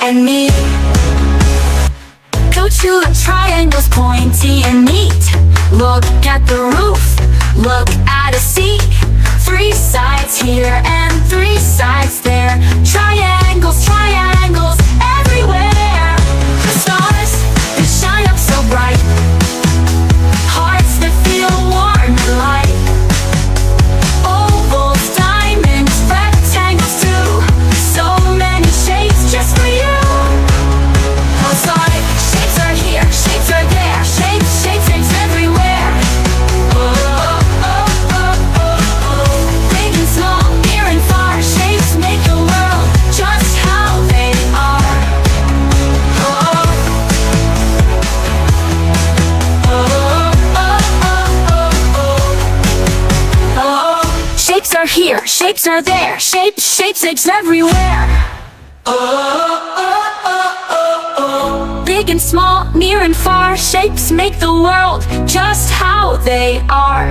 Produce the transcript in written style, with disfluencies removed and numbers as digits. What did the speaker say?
and me. Go to the triangles, pointy and neat. Look at the roof, look at a seat. 3 sides here and 3 sides there. Triangles, triangles everywhere. The stars, they shine up so bright. Hearts that feel warm and light. Ovals, diamonds, rectangles too. So many shapes just for you. Oh, sorry, shapes are here, shapes are there. Shapes, shapes, shapes everywhere. Oh, oh, oh, oh, oh, oh. Big and small, near and far. Shapes make the world just how they are. Oh, oh. Oh, oh, oh, oh, oh. Oh, shapes are here, shapes are there. Shapes, shapes, shapes everywhere. Oh, oh, oh, oh, oh. Big and small, near and far. Shapes make the world just how they are.